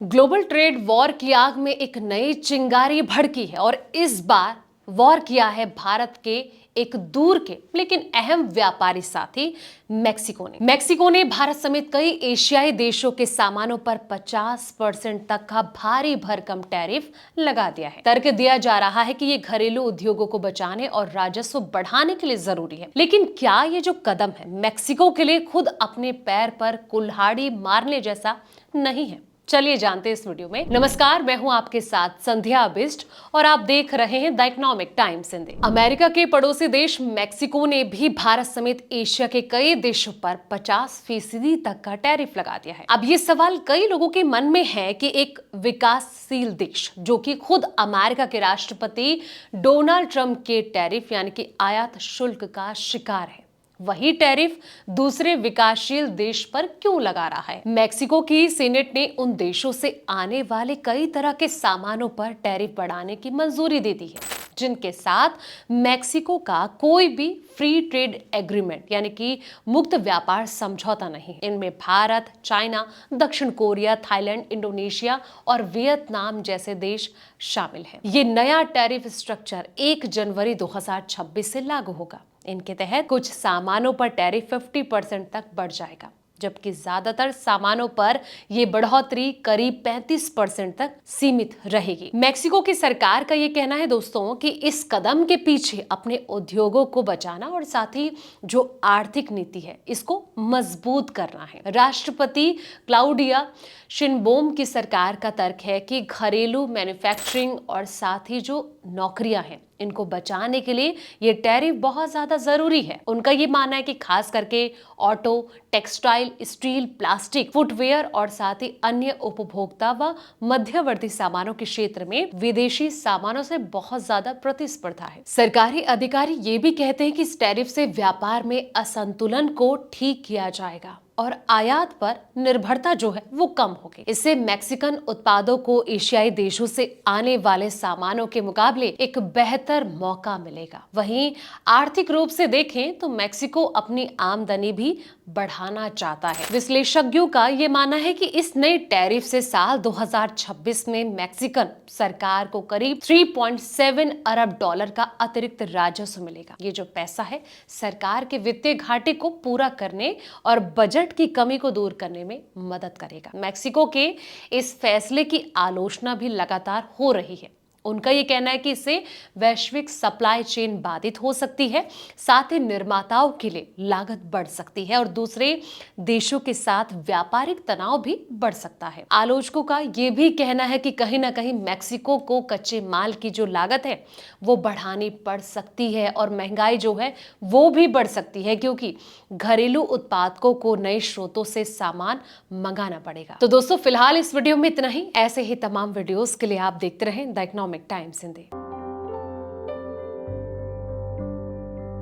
Global trade war की आग में एक नई चिंगारी भड़की है और इस बार वॉर किया है भारत के एक दूर के लेकिन अहम व्यापारी साथी मेक्सिको ने भारत समेत कई एशियाई देशों के सामानों पर 50% तक का भारी भरकम टैरिफ लगा दिया है। तर्क दिया जा रहा है कि ये घरेलू उद्योगों को बचाने और राजस्व बढ़ाने के लिए जरूरी है, लेकिन क्या ये जो कदम है मेक्सिको के लिए खुद अपने पैर पर कुल्हाड़ी मारने जैसा नहीं है? चलिए जानते हैं इस वीडियो में। नमस्कार, मैं हूं आपके साथ संध्या बिष्ट और आप देख रहे हैं the economic times Hindi. America के पड़ोसी देश मेक्सिको ने भी भारत समेत एशिया के कई देशों पर 50% तक का टैरिफ लगा दिया है। अब ये सवाल कई लोगों के मन में है कि एक विकासशील देश जो कि खुद अमेरिका के राष्ट्रपति डोनाल्ड ट्रंप के टैरिफ यानी कि आयात शुल्क का शिकार है, वही टैरिफ दूसरे विकासशील देश पर क्यों लगा रहा है? मेक्सिको की सीनेट ने उन देशों से आने वाले कई तरह के सामानों पर टैरिफ बढ़ाने की मंजूरी दे दी है जिनके साथ मेक्सिको का कोई भी फ्री ट्रेड एग्रीमेंट यानी कि मुक्त व्यापार समझौता नहीं है। इनमें भारत, चाइना, दक्षिण कोरिया, थाईलैंड, इंडोनेशिया और वियतनाम जैसे देश शामिल हैं। ये नया टैरिफ स्ट्रक्चर 1 जनवरी 2026 से लागू होगा। इनके तहत कुछ सामानों पर टैरिफ 50% तक बढ़ जाएगा, जबकि ज्यादातर सामानों पर यह बढ़ोतरी करीब 35% तक सीमित रहेगी। मेक्सिको की सरकार का यह कहना है दोस्तों कि इस कदम के पीछे अपने उद्योगों को बचाना और साथ ही जो आर्थिक नीति है इसको मजबूत करना है। राष्ट्रपति क्लाउडिया शिनबोम की सरकार का तर्क है कि घरेलू मैन्युफैक्चरिंग और साथ ही जो नौकरियां हैं इनको बचाने के लिए ये टैरिफ बहुत ज्यादा जरूरी है। उनका ये मानना है कि खास करके auto, textile, steel, plastic, footwear और साथ ही अन्य उपभोक्ता व मध्यवर्ती सामानों के क्षेत्र में विदेशी सामानों से बहुत ज्यादा प्रतिस्पर्धा है। सरकारी अधिकारी ये भी कहते हैं कि इस टैरिफ से व्यापार में असंतुलन को ठीक किया जाएगा और आयात पर निर्भरता जो है वो कम होगी। इससे मैक्सिकन उत्पादों को एशियाई देशों से आने वाले सामानों के मुकाबले एक बेहतर मौका मिलेगा। वहीं आर्थिक रूप से देखें तो मेक्सिको अपनी आमदनी भी बढ़ाना चाहता है। विश्लेषज्ञों का ये मानना है कि इस नए टैरिफ से साल 2026 में मैक्सिकन सरकार को करीब 3.7 अरब डॉलर का अतिरिक्त राजस्व मिलेगा। ये जो पैसा है सरकार के वित्तीय घाटे को पूरा करने और बजट की कमी को दूर करने में मदद करेगा। मेक्सिको के इस फैसले की आलोचना भी लगातार हो रही है। उनका ये कहना है कि इससे वैश्विक सप्लाई चेन बाधित हो सकती है, साथ ही निर्माताओं के लिए लागत बढ़ सकती है और दूसरे देशों के साथ व्यापारिक तनाव भी बढ़ सकता है। आलोचकों का ये भी कहना है कि कहीं ना कहीं मेक्सिको को कच्चे माल की जो लागत है वो बढ़ानी पड़ सकती है और महंगाई जो है वो भी बढ़ सकती है, क्योंकि घरेलू उत्पादकों को नए स्रोतों से सामान मंगाना पड़ेगा। तो दोस्तों फिलहाल इस वीडियो में इतना ही। ऐसे ही तमाम वीडियोस के लिए आप देखते रहें द इकोनॉमिक टाइम्स हिंदी।